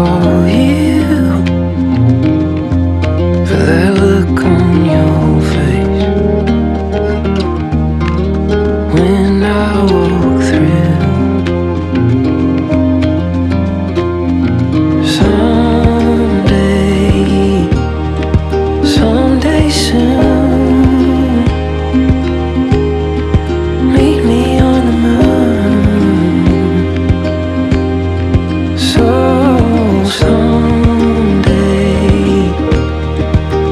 for you, for that look on your face when I walk through. Someday soon, meet me on the moon. So someday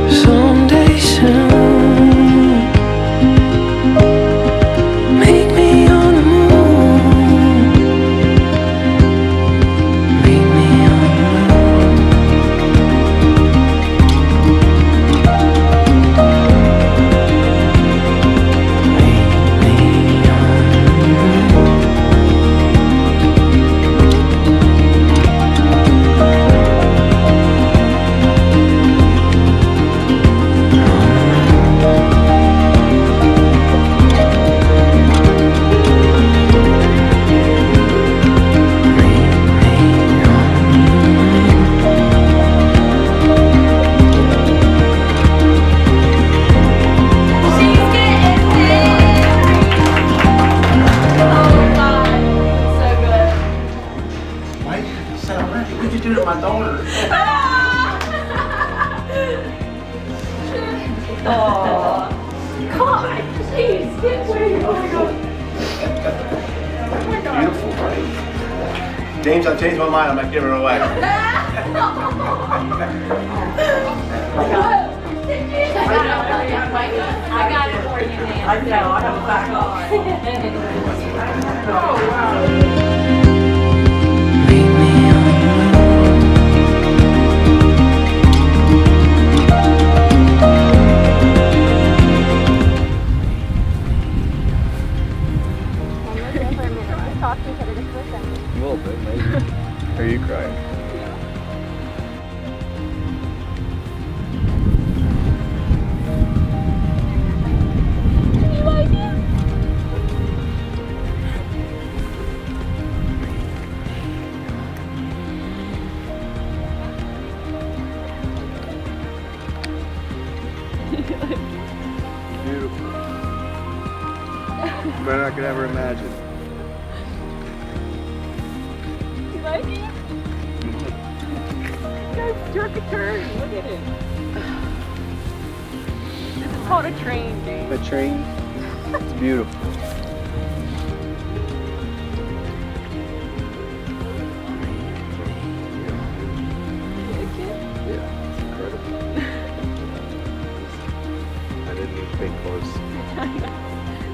soon, meet me on the moon. Meet me on the moon. What'd you do to my daughter? Oh, God, please get where you're going. Beautiful, right? James, I changed my mind. I'm not giving her away. I got it for you, man. I know, I have a back on. Oh, wow. Meet me on the moon. A little bit, maybe. Are you crying? Beautiful. Better I could ever imagine. You like it? Guys, jerk a turn. Look at it. This is called a train, Dave. A train? It's beautiful. Yeah, it's incredible. I didn't even think close.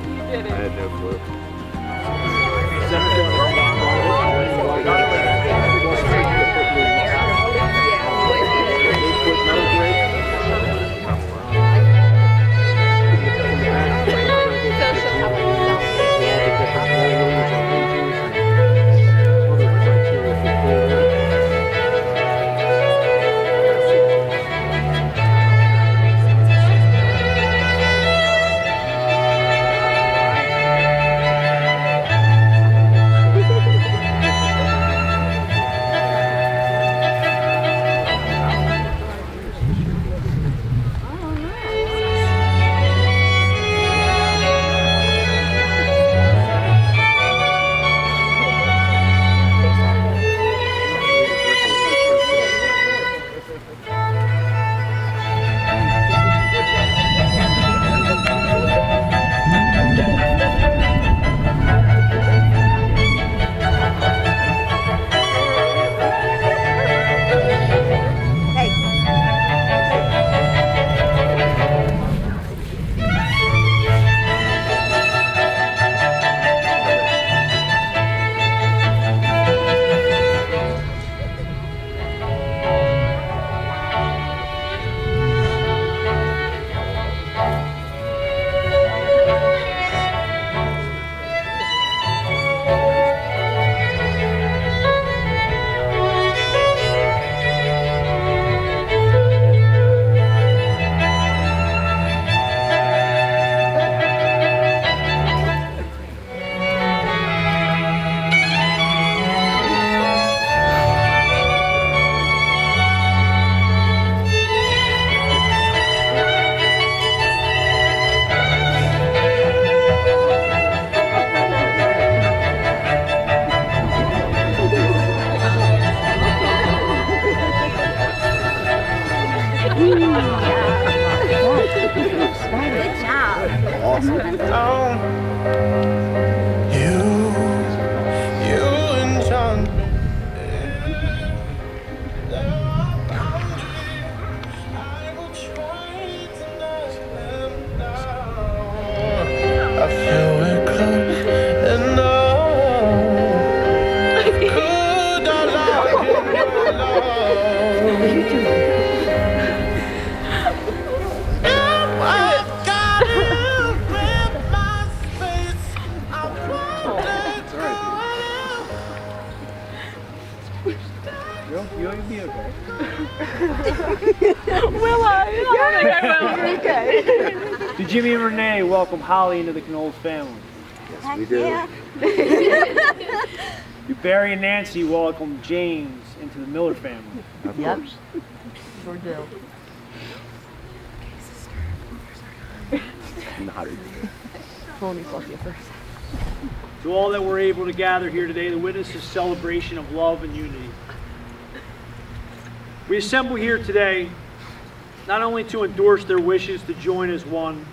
You did I it. had no clue. Social awesome. You and John. I feel it come and could I lie in your love? If I gotta rip my space, I won't let go. You'll be okay. Will I? I don't think I will. Do Jimmy and Renee welcome Holly into the Knowles family? Yes, we do. Do Barry and Nancy welcome James into the Miller family? Of course. Sure do. Not even. Pony's lucky first. To all that were able to gather here today to witness this celebration of love and unity. We assemble here today not only to endorse their wishes to join as one,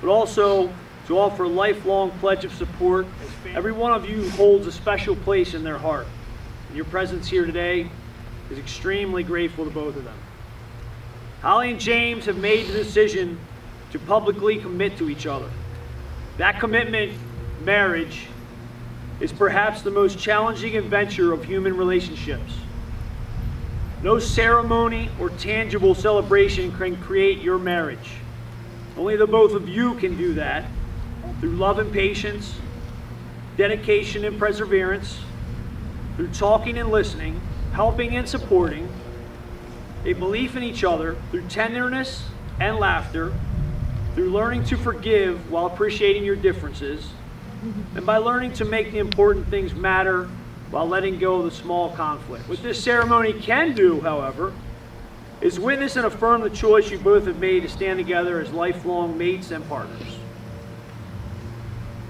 but also to offer a lifelong pledge of support. Every one of you holds a special place in their heart. And your presence here today is extremely grateful to both of them. Holly and James have made the decision to publicly commit to each other. That commitment, marriage, is perhaps the most challenging adventure of human relationships. No ceremony or tangible celebration can create your marriage. Only the both of you can do that through love and patience, dedication and perseverance, through talking and listening, helping and supporting, a belief in each other, through tenderness and laughter, through learning to forgive while appreciating your differences, and by learning to make the important things matter while letting go of the small conflicts. What this ceremony can do, however, is witness and affirm the choice you both have made to stand together as lifelong mates and partners.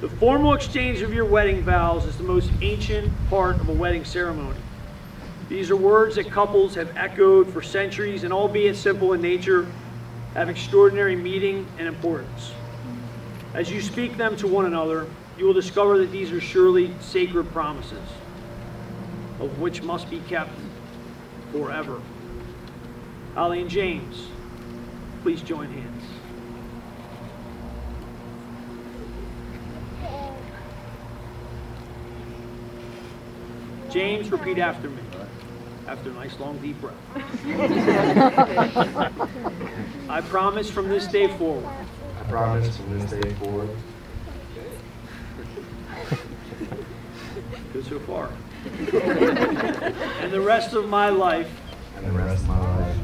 The formal exchange of your wedding vows is the most ancient part of a wedding ceremony. These are words that couples have echoed for centuries and, albeit simple in nature, have extraordinary meaning and importance. As you speak them to one another, you will discover that these are surely sacred promises, of which must be kept forever. Holly and James, please join hands. James, repeat after me. After a nice long deep breath. I promise from this day forward. I promise from this day forward. Good so far. And the rest of my life. And the rest of my life.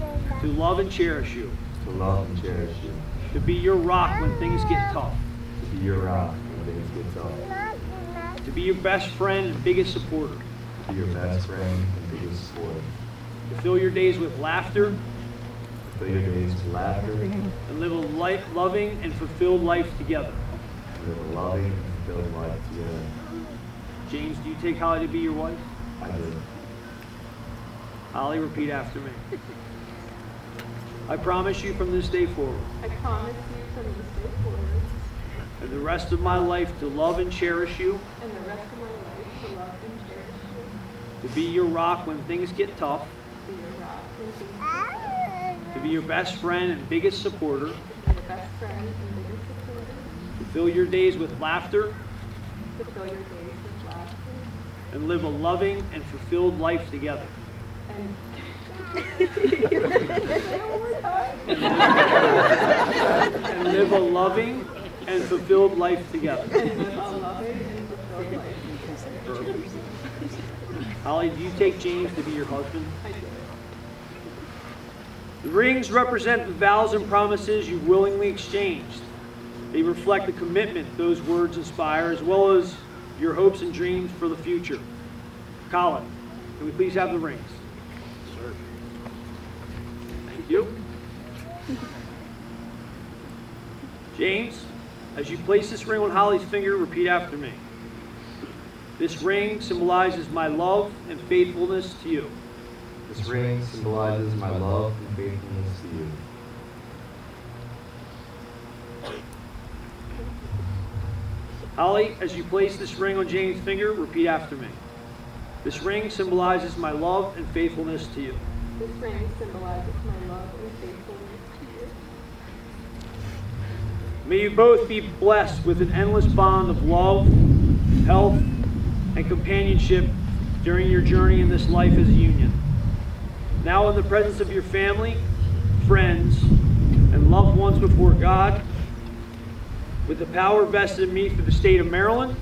To love and cherish you. To love and cherish you. To be your rock when things get tough. To be your rock when things get tough. To be your best friend and biggest supporter. To be your best friend and biggest supporter. To fill your days with laughter. To fill your days with laughter. And live a loving and fulfilled life together. And live a loving and fulfilled life together. James, do you take Holly to be your wife? I do. Holly, repeat after me. I promise you from this day forward. I promise you from this day forward. And the rest of my life to love and cherish you. And the rest of my life to love and cherish you. To be your rock when things get tough. To be your rock when things get tough. To be your best friend and biggest supporter. To be your best friend and biggest supporter. To fill your days with laughter. To fill your days with laughter. And live a loving and fulfilled life together. And And live a loving and fulfilled life together. Holly, do you take James to be your husband? I do. The rings represent the vows and promises you willingly exchanged. They reflect the commitment those words inspire, as well as your hopes and dreams for the future. Colin, can we please have the rings? Sir. Thank you. James, as you place this ring on Holly's finger, repeat after me. This ring symbolizes my love and faithfulness to you. This ring symbolizes my love and faithfulness to you. Holly, as you place this ring on Jane's finger, repeat after me. This ring symbolizes my love and faithfulness to you. This ring symbolizes my love and faithfulness to you. May you both be blessed with an endless bond of love, health, and companionship during your journey in this life as a union. Now, in the presence of your family, friends, and loved ones before God, with the power vested in me through the state of Maryland,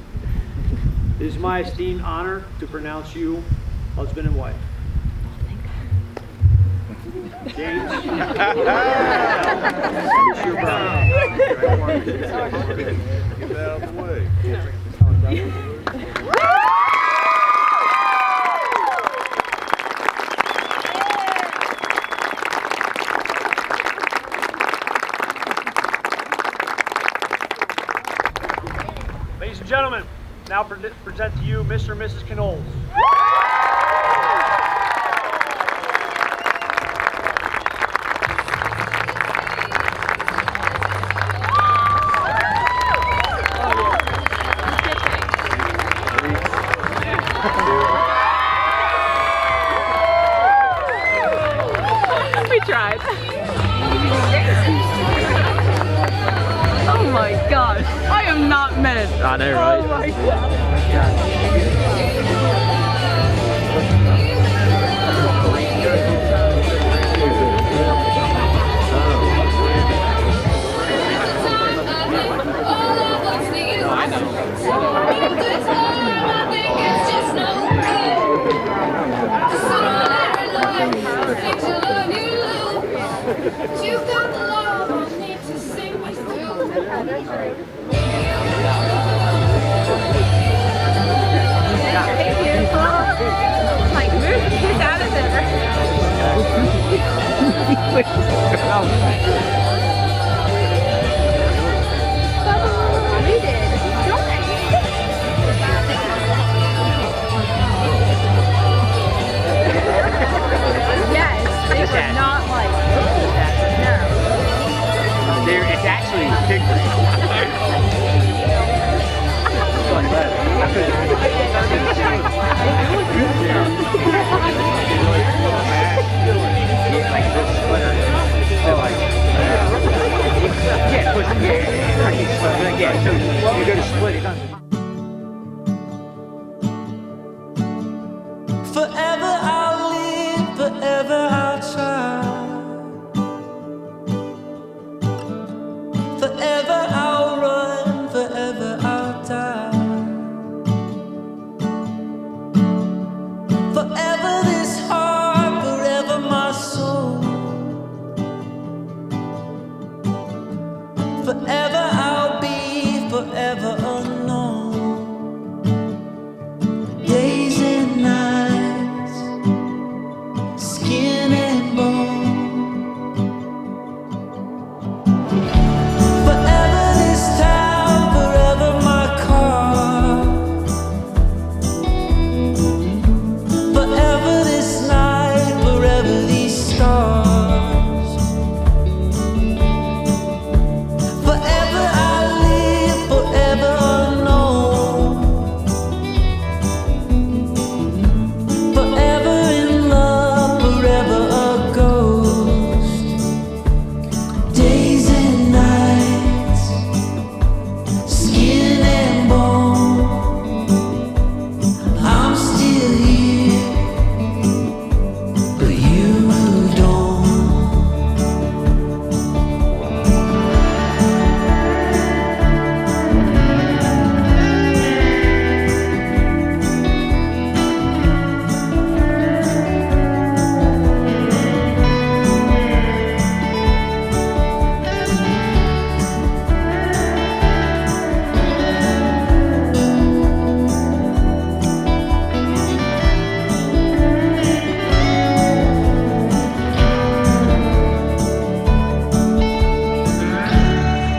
it is my esteemed honor to pronounce you husband and wife. James, it's your bride. Get that out of the way. Ladies and gentlemen, now present to you Mr. and Mrs. Knowles. We tried. Oh my gosh. I am not men. I know, right? Oh my god. You got the love I need to sing me through. Like, move the kids out of We did. Yes, they were not like It's actually pig so you're going to split it. Forever I'll live, forever I'll try. Forever I'll run, forever I'll die. Forever this heart, forever my soul. Forever I'll be, forever unknown. Days and nights, skin and bone. Forever this town, forever my car. Forever this night, forever these stars. Forever I live, forever unknown. Forever in love, forever a ghost. Days and nights, skin and bone. I'm still here, but you moved on.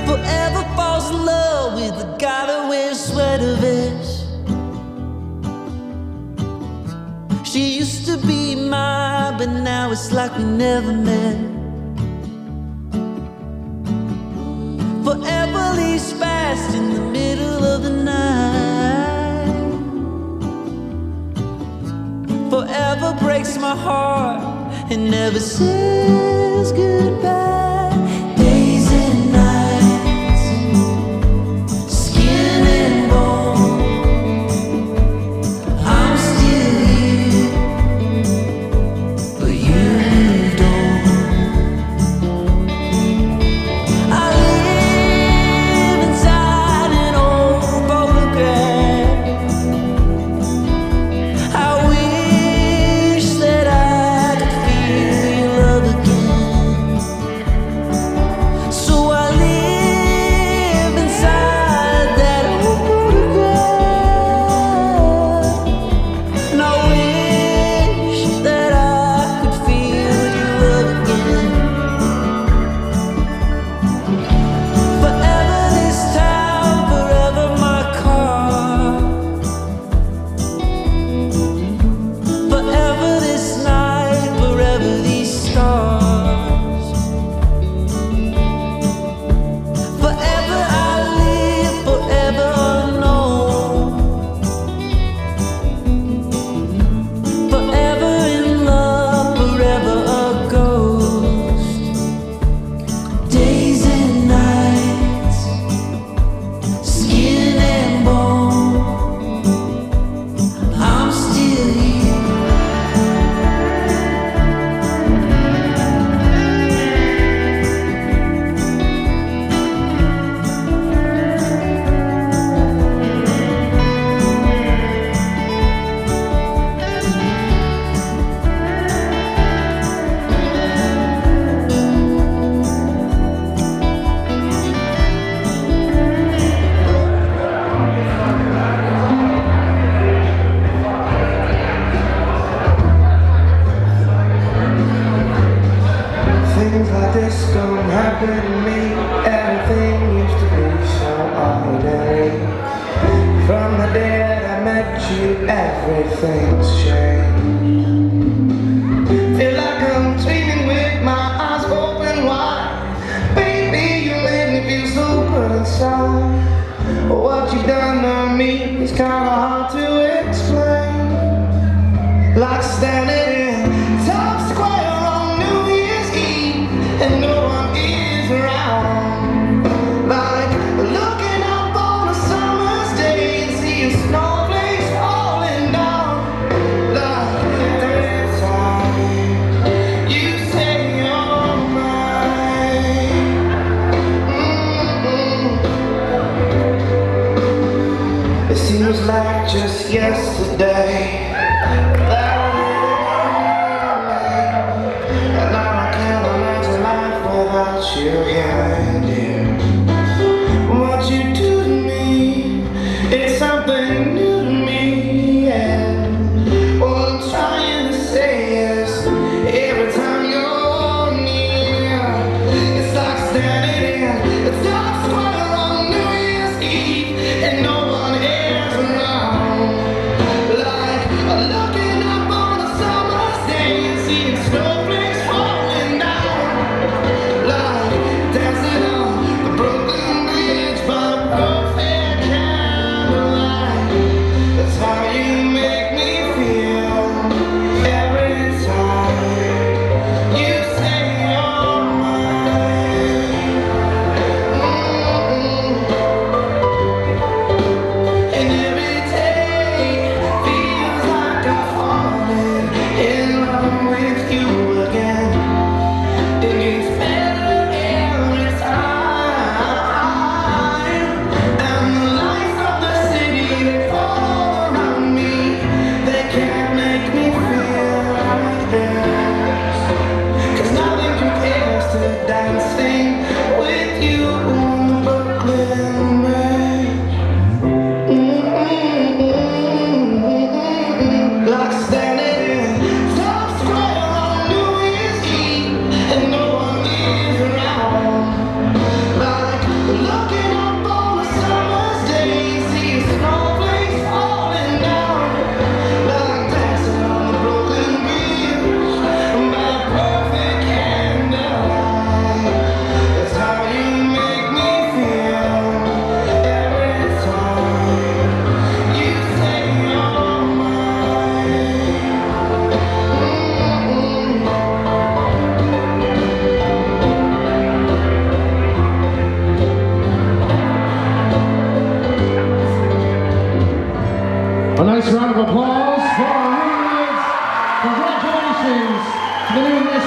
Forever falls in love with the guy that wears sweater vests. She used to be mine, but now it's like we never met. Forever leave always fast in the middle of the night. Forever breaks my heart and never says goodbye. Days and nights, skin and bone, I'm still here, but you moved on. I live inside an old photograph. I wish that I could feel your love again.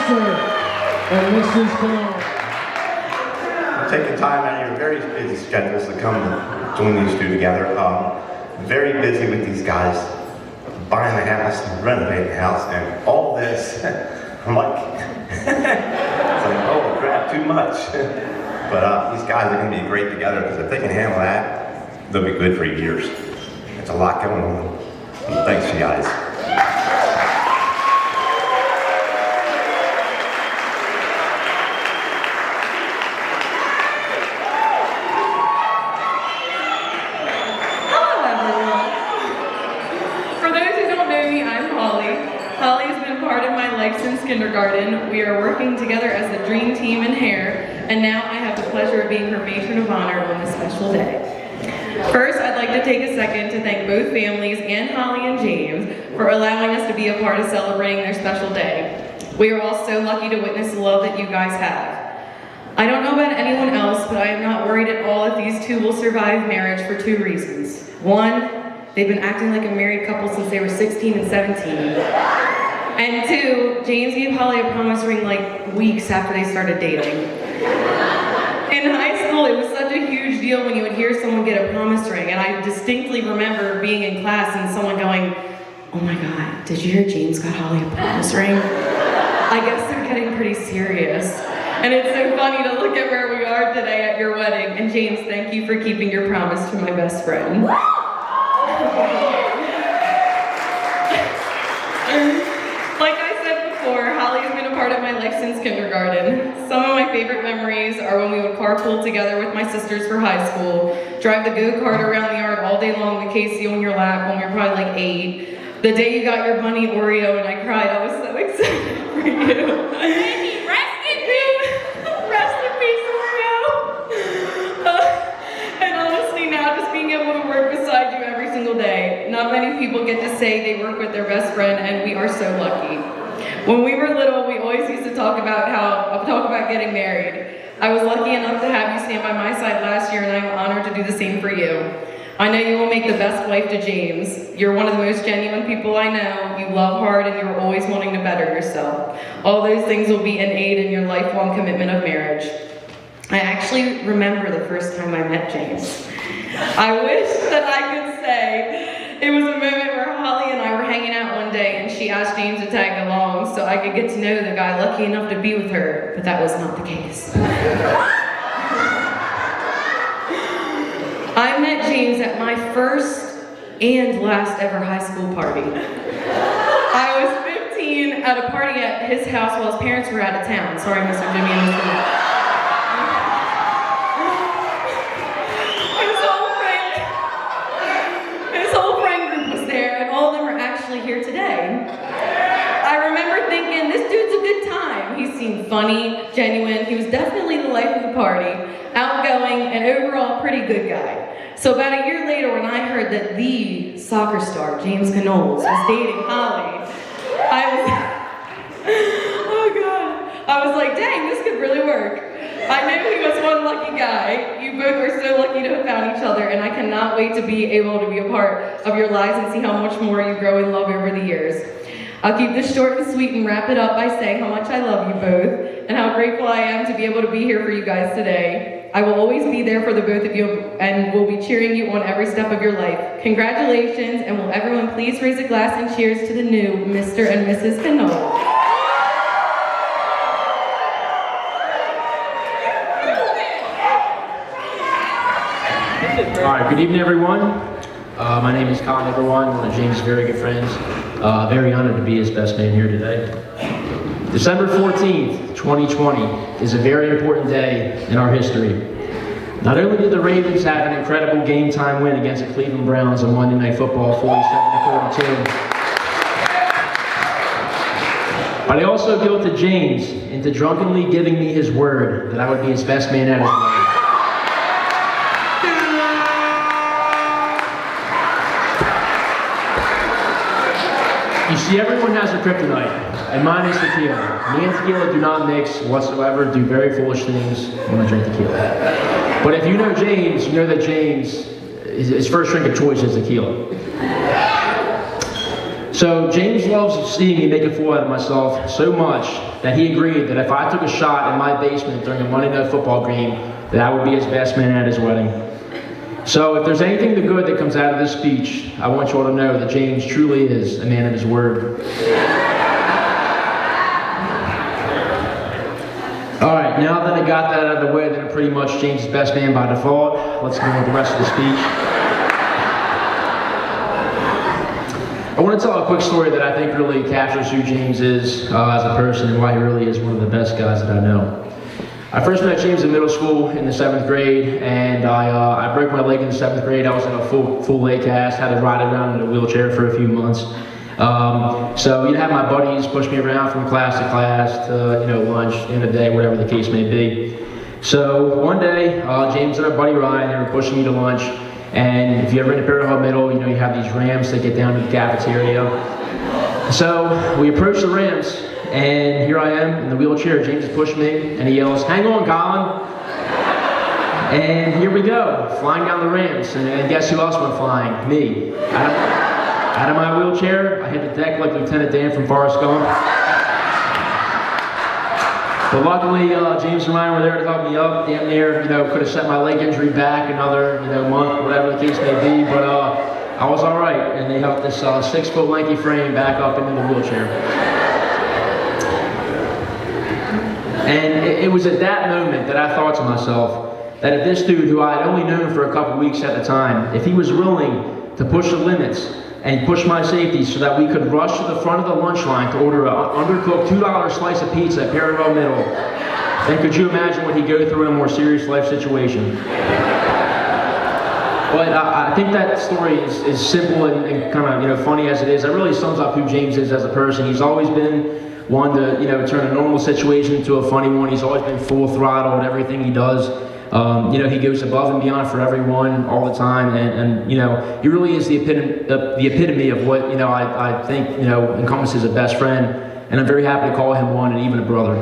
Mr. and Mrs. Canal. Taking time out of your very busy schedules to come and join these two together. Very busy with these guys, buying the house, renovating the house, and all this. I'm like, it's like, oh crap, too much. But these guys are going to be great together because if they can handle that, they'll be good for years. It's a lot going on. And thanks, you guys. Hello, everyone. For those who don't know me, I'm Holly. Holly has been part of my life since kindergarten. We are working together as the dream team in hair, and now I have the pleasure of being her matron of honor on this special day. First, I'd like to take a second to thank both families and Holly and James for allowing us to be a part of celebrating their special day. We are all so lucky to witness the love that you guys have. I don't know about anyone else, but I am not worried at all if these two will survive marriage for two reasons. One, they've been acting like a married couple since they were 16 and 17. And two, James gave Holly a promise ring like weeks after they started dating. In high school, it was such a huge deal when you would hear someone get a promise ring, and I distinctly remember being in class and someone going, "Oh my God, did you hear James got Holly a promise ring?" I guess they're getting pretty serious. And it's so funny to look at where we are today at your wedding. And James, thank you for keeping your promise to my best friend. Like I said before, Holly's been a part of my life since kindergarten. Some of my favorite memories are when we would carpool together with my sisters for high school, drive the go-kart around the yard all day long with Casey on your lap when we were probably like 8. The day you got your bunny Oreo and I cried, I was so excited for you. Baby, rest in peace. Rest in peace, Oreo. And honestly now, just being able to work beside you every single day. Not many people get to say they work with their best friend, and we are so lucky. When we were little, we always used to talk about getting married. I was lucky enough to have you stand by my side last year, and I'm honored to do the same for you. I know you will make the best wife to James. You're one of the most genuine people I know. You love hard and you're always wanting to better yourself. All those things will be an aid in your lifelong commitment of marriage. I actually remember the first time I met James. I wish that I could say it was a moment where Holly and I were hanging out one day and she asked James to tag along so I could get to know the guy lucky enough to be with her, but that was not the case. I met James at my first and last ever high school party. I was 15 at a party at his house while his parents were out of town. Sorry, Mr. Jimmy and Mr. His whole friend group was there, and all of them are actually here today. I remember thinking, this dude's a good time. He seemed funny, genuine. He was definitely the life of the party, outgoing, and overall pretty good guy. So about a year later, when I heard that the soccer star, James Knowles, was dating Holly, I was like, dang, this could really work. I knew he was one lucky guy. You both are so lucky to have found each other, and I cannot wait to be able to be a part of your lives and see how much more you grow in love over the years. I'll keep this short and sweet and wrap it up by saying how much I love you both and how grateful I am to be able to be here for you guys today. I will always be there for the both of you and will be cheering you on every step of your life. Congratulations, and will everyone please raise a glass and cheers to the new Mr. and Mrs. Knowles. All right, good evening, everyone. My name is Colin Everwan, one of James' very good friends. Very honored to be his best man here today. December 14th, 2020 is a very important day in our history. Not only did the Ravens have an incredible game time win against the Cleveland Browns on Monday Night Football, 47-42, but I also guilted James into drunkenly giving me his word that I would be his best man at his wedding. You see, everyone has a kryptonite, and mine is tequila. Me and tequila do not mix whatsoever, do very foolish things when I drink tequila. But if you know James, you know that James, his first drink of choice is tequila. So James loves seeing me make a fool out of myself so much that he agreed that if I took a shot in my basement during a Monday Night Football game, that I would be his best man at his wedding. So if there's anything the good that comes out of this speech, I want you all to know that James truly is a man of his word. All right, now that I got that out of the way, that I'm pretty much James' best man by default, let's go with the rest of the speech. I want to tell a quick story that I think really captures who James is as a person and why he really is one of the best guys that I know. I first met James in middle school in the 7th grade, and I broke my leg in the 7th grade. I was in a full leg cast, had to ride around in a wheelchair for a few months. So you'd have my buddies push me around from class to class to lunch, end of the day, whatever the case may be. So one day, James and our buddy Ryan, they were pushing me to lunch. And if you ever been to Parallel Middle, you have these ramps that get down to the cafeteria. So we approach the ramps, and here I am in the wheelchair. James is pushing me, and he yells, "Hang on, Colin!" And here we go, flying down the ramps. And guess who else went flying? Me. Out of my wheelchair, I hit the deck like Lieutenant Dan from Forrest Gump. But luckily, James and Ryan were there to help me up. Damn near, could have set my leg injury back another, month, whatever the case may be. But I was all right, and they helped this 6-foot lanky frame back up into the wheelchair. And it was at that moment that I thought to myself that if this dude, who I had only known for a couple weeks at the time, if he was willing to push the limits and push my safety so that we could rush to the front of the lunch line to order an undercooked $2 slice of pizza at Parallel Middle, then could you imagine what he'd go through in a more serious life situation? But I think that story is simple and kind of funny as it is. It really sums up who James is as a person. He's always been one to turn a normal situation into a funny one. He's always been full throttle at everything he does. He goes above and beyond for everyone all the time, and he really is the epitome of what I think encompasses a best friend, and I'm very happy to call him one and even a brother.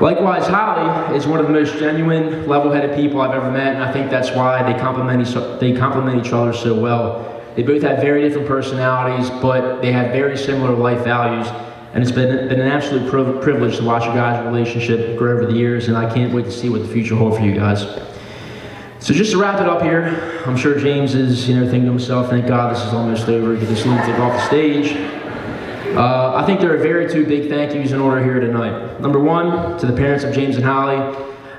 Likewise, Holly is one of the most genuine, level-headed people I've ever met, and I think that's why they complement each other so well. They both have very different personalities, but they have very similar life values. And it's been an absolute privilege to watch your guys' relationship grow over the years, and I can't wait to see what the future holds for you guys. So just to wrap it up here, I'm sure James is thinking to himself, thank God this is almost over, get this lunatic off the stage. I think there are two big thank yous in order here tonight. Number one, to the parents of James and Holly,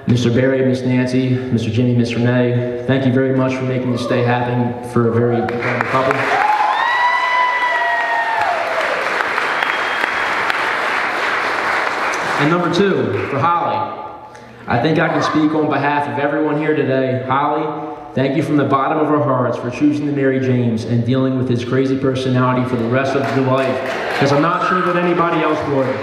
Mr. Barry, Miss Nancy, Mr. Jimmy, Miss Renee. Thank you very much for making this day happen for a very incredible couple. And number two, for Holly. I think I can speak on behalf of everyone here today. Holly, thank you from the bottom of our hearts for choosing to marry James and dealing with his crazy personality for the rest of your life, because I'm not sure that anybody else would.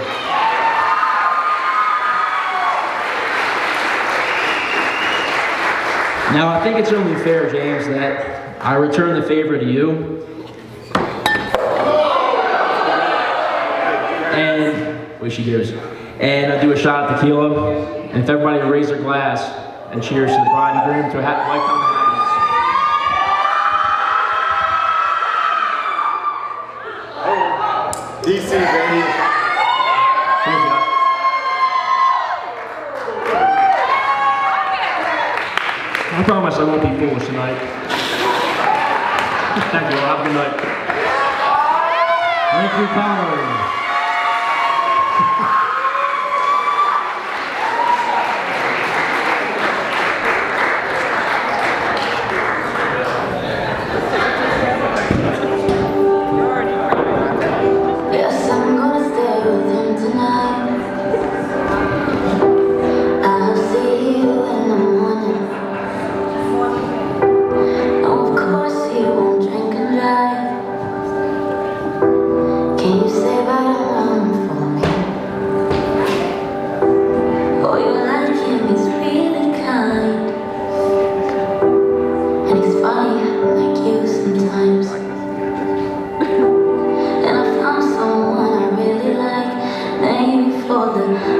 Now, I think it's only fair, James, that I return the favor to you. And, where she goes. And I do a shot of tequila, and if everybody would raise their glass and cheers to the bride and groom to a lifetime of happiness. DC, baby. Cheers, guys. I promise I won't be foolish tonight. Thank you. Have a good night. Thank you, Colin. Tonight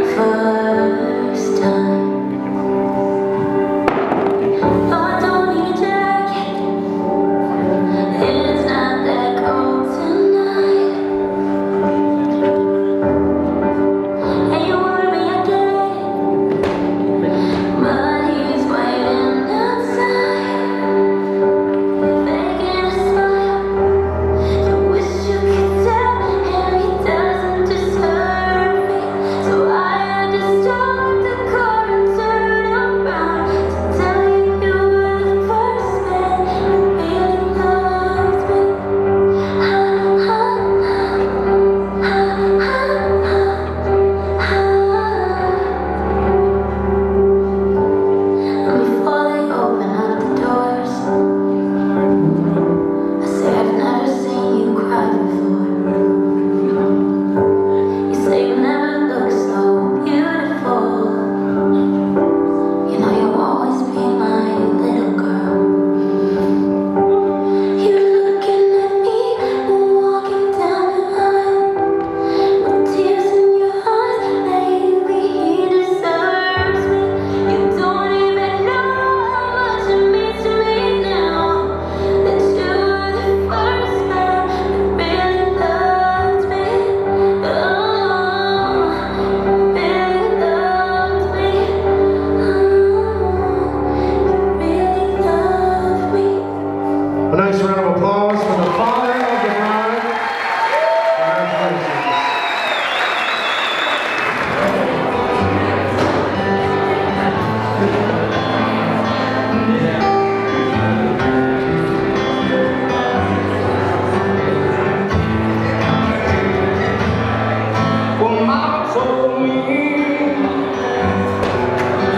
told me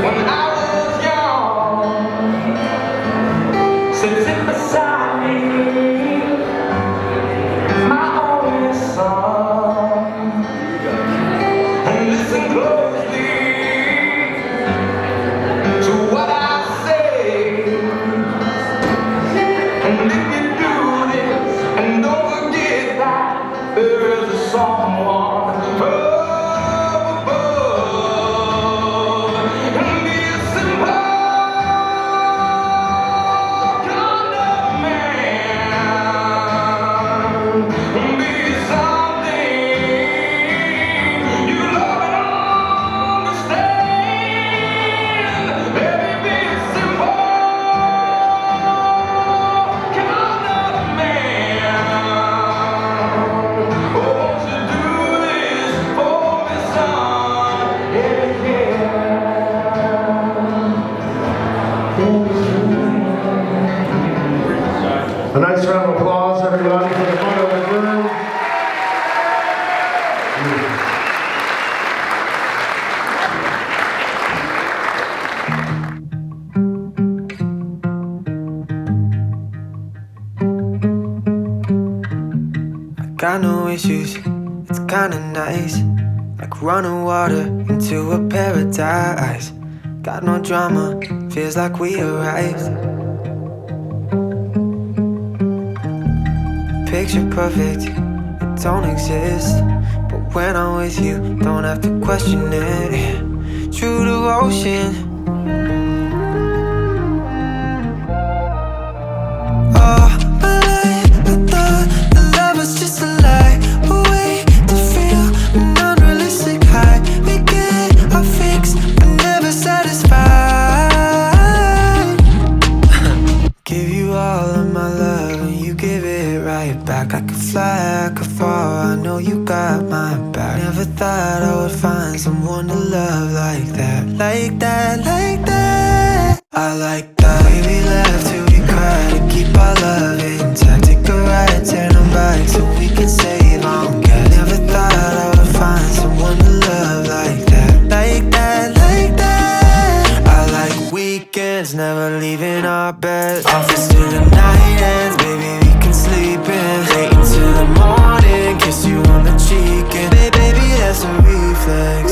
when I was young, said sit beside me, my only son, and listen closely to what I say, and if you do this, and don't forget that there is someone up above, and be a simple kind of man, be something you love and understand, baby, be a simple kind of man. Oh, won't you do this for me, son? Yeah, A nice round of applause, everybody, for the front of the room. Got no issues, it's kinda nice. Like running water into a paradise. Got no drama, feels like we arrived. Picture perfect, it don't exist. But when I'm with you, don't have to question it. True devotion. All my life, I thought the love was just a lie, a way to feel an unrealistic high. We get our fix, but never satisfied. Give you all of my love, and you give it right back. I could fly, I could fall, I know you got my back. Never thought I would find someone to love like that, like that, like that. I like that. We laugh till we cry to keep our love intact. Take a ride, turn them back so we can save on gas. Never thought I would find someone to love like that, like that, like that. I like weekends, never leaving our bed. Office till the night ends, baby, we can sleep in. Wait until the morning, kiss you on the cheek, and baby, that's a reflex.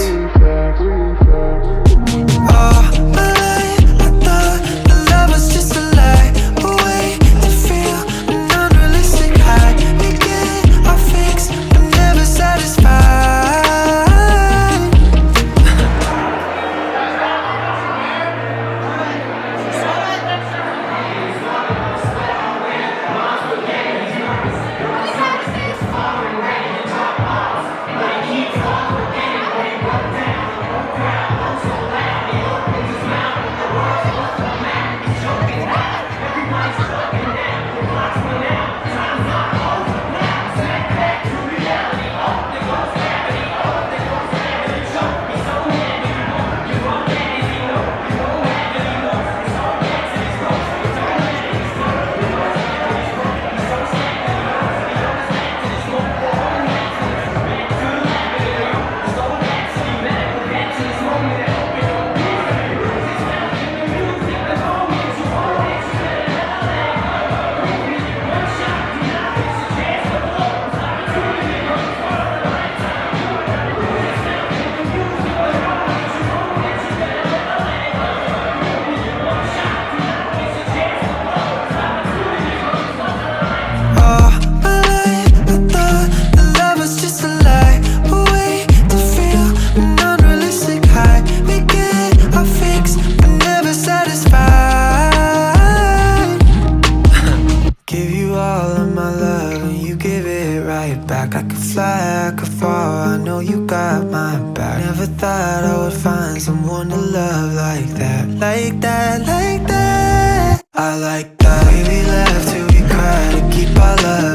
Oh, my life, I thought the love was just a lie, a way to feel an unrealistic high. We get our fix, but never satisfied. back. I could fly, I could fall, I know you got my back. Never thought I would find someone to love like that. Like that, like that. I like that. We laugh till we cry to keep our love